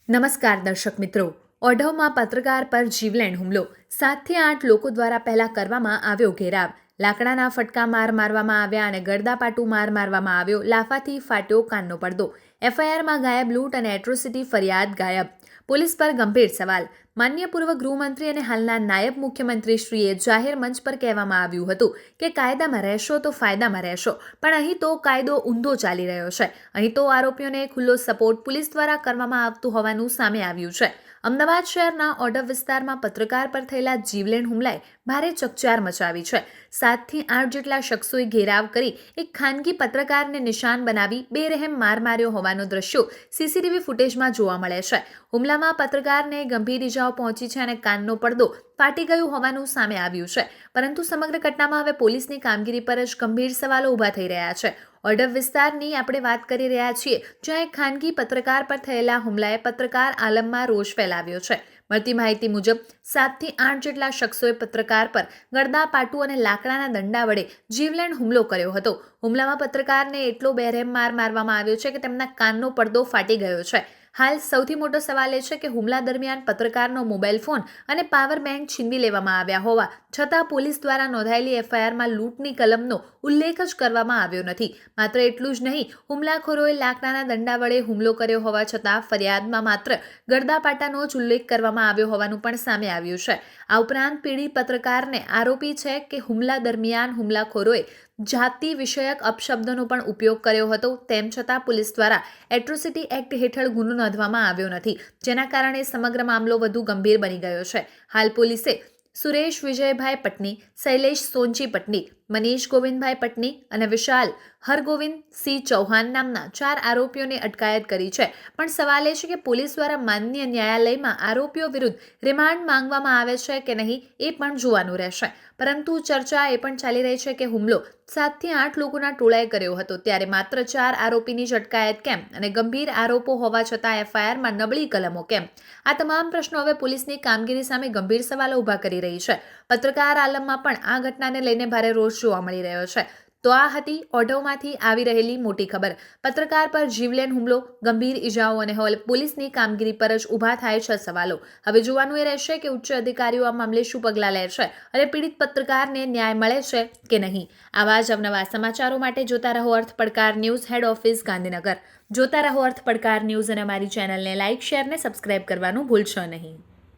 નમસ્કાર દર્શક મિત્રો. ઓઢવમાં પત્રકાર પર જીવલેણ હુમલો. 7થી 8 લોકો દ્વારા પહેલા કરવામાં આવ્યો ઘેરાવ. લાકડાના ફટકા મારવામાં આવ્યા અને ગળદાપાટું મારવામાં આવ્યો. લાફાથી ફાટ્યો કાનનો પડદો. એફઆઈઆરમાં ગાયબ લૂંટ અને એટ્રોસિટી ફરિયાદ ગાયબ. પોલીસ પર ગંભીર સવાલ. માન્ય પૂર્વ ગૃહમંત્રી અને હાલના નાયબ મુખ્યમંત્રીશ્રીએ જાહેર મંચ પર કહેવામાં આવ્યું હતું કે કાયદામાં રહેશો તો ફાયદામાં રહેશો, પણ અહીં તો કાયદો ઊંધો ચાલી રહ્યો છે. અહીં તો આરોપીઓને ખુલ્લો સપોર્ટ પોલીસ દ્વારા કરવામાં આવતું હોવાનું સામે આવ્યું છે. અમદાવાદ શહેરના ઓઢવ વિસ્તારમાં પત્રકાર પર થયેલા જીવલેણ હુમલાએ ભારે ચકચાર મચાવી છે. 7થી 8 જેટલા શખ્સોએ ઘેરાવ કરી એક ખાનગી પત્રકારને નિશાન બનાવી બેરહેમ માર માર્યો હોવાનો દ્રશ્યો સીસીટીવી ફૂટેજમાં જોવા મળે છે. હુમલામાં પત્રકારને ગંભીર ઇજાઓ પહોંચી છે અને કાનનો પડદો ફાટી ગયું હોવાનું સામે આવ્યું છે. પરંતુ સમગ્ર ઘટનામાં હવે પોલીસની કામગીરી પર જ ગંભીર સવાલો ઊભા થઈ રહ્યા છે. ઓઢવ વિસ્તારની આપણે વાત કરી રહ્યા છીએ, જ્યાં એક ખાનગી પત્રકાર પર થયેલા હુમલાએ પત્રકાર આલમમાં રોષ ફેલાવ્યો છે. મળતી માહિતી મુજબ 7થી 8 જેટલા શખ્સોએ પત્રકાર પર ગળદાપાટું અને લાકડાના દંડા વડે જીવલેણ હુમલો કર્યો હતો. હુમલામાં પત્રકારને એટલો બેરહેમ મારવામાં આવ્યો છે કે તેમના કાનનો પડદો ફાટી ગયો છે. હાલ સૌથી મોટો સવાલ એ છે કે હુમલા દરમિયાન પત્રકારનો મોબાઈલ ફોન અને પાવર બેંક છીનવી લેવામાં આવ્યા હોવા છતાં પોલીસ દ્વારા નોંધાયેલી એફઆઈઆરમાં લૂંટની કલમનો ઉલ્લેખ જ કરવામાં આવ્યો નથી. માત્ર એટલું જ નહીં, હુમલાખોરોએ લાકડાના દંડા વડે હુમલો કર્યો હોવા છતાં ફરિયાદમાં માત્ર ગળદાપાટાનો જ ઉલ્લેખ કરવામાં આવ્યો હોવાનું પણ સામે આવ્યું છે. આ ઉપરાંત પીડિત પત્રકારને આરોપી છે કે હુમલા દરમિયાન હુમલાખોરોએ જાતિ વિષયક અપશબ્દોનો પણ ઉપયોગ કર્યો હતો. તેમ છતાં પોલીસ દ્વારા એટ્રોસિટી એક્ટ હેઠળ ગુનો નોંધવામાં આવ્યો નથી, જેના કારણે સમગ્ર મામલો વધુ ગંભીર બની ગયો છે. હાલ પોલીસે સુરેશ વિજયભાઈ પટની, શૈલેષ સોનજી પટની, મનીષ ગોવિંદભાઈ પટની અને વિશાલ હરગોવિંદ સિંહ ચૌહાણ નામના 4 આરોપીઓને અટકાયત કરી છે. પણ સવાલ એ છે કે પોલીસ દ્વારા માન્ય ન્યાયાલયમાં આરોપીઓ વિરુદ્ધ રિમાન્ડ માંગવામાં આવે છે કે નહીં એ પણ જોવાનું રહેશે. પરંતુ ચર્ચા એ પણ ચાલી રહી છે કે હુમલો 7થી 8 લોકોના ટોળાએ કર્યો હતો, ત્યારે માત્ર 4 આરોપીની જ અટકાયત કેમ અને ગંભીર આરોપો હોવા છતાં એફઆઈઆરમાં નબળી કલમો કેમ? આ તમામ પ્રશ્નો હવે પોલીસની કામગીરી સામે ગંભીર સવાલો ઊભા કરી રહી છે. પત્રકાર આલમમાં પણ આ ઘટનાને લઈને ભારે રોષ જોવા મળી રહ્યો છે. તો આ હતી ઓઢવમાંથી આવી રહેલી મોટી ખબર. પત્રકાર પર જીવલેણ હુમલો, ગંભીર ઇજાઓ અને હવે પોલીસની કામગીરી પર જ ઊભા થાય છે સવાલો. હવે જોવાનું એ રહેશે કે ઉચ્ચ અધિકારીઓ આ મામલે શું પગલાં લે છે અને પીડિત પત્રકારને ન્યાય મળે છે કે નહીં. આવા જ અવનવા સમાચારો માટે જોતા રહો અર્થ પડકાર ન્યૂઝ, હેડ ઓફિસ, ગાંધીનગર. જોતા રહો અર્થ પડકાર ન્યૂઝ અને અમારી ચેનલને લાઇક, શેર ને સબસ્ક્રાઇબ કરવાનું ભૂલશો નહીં.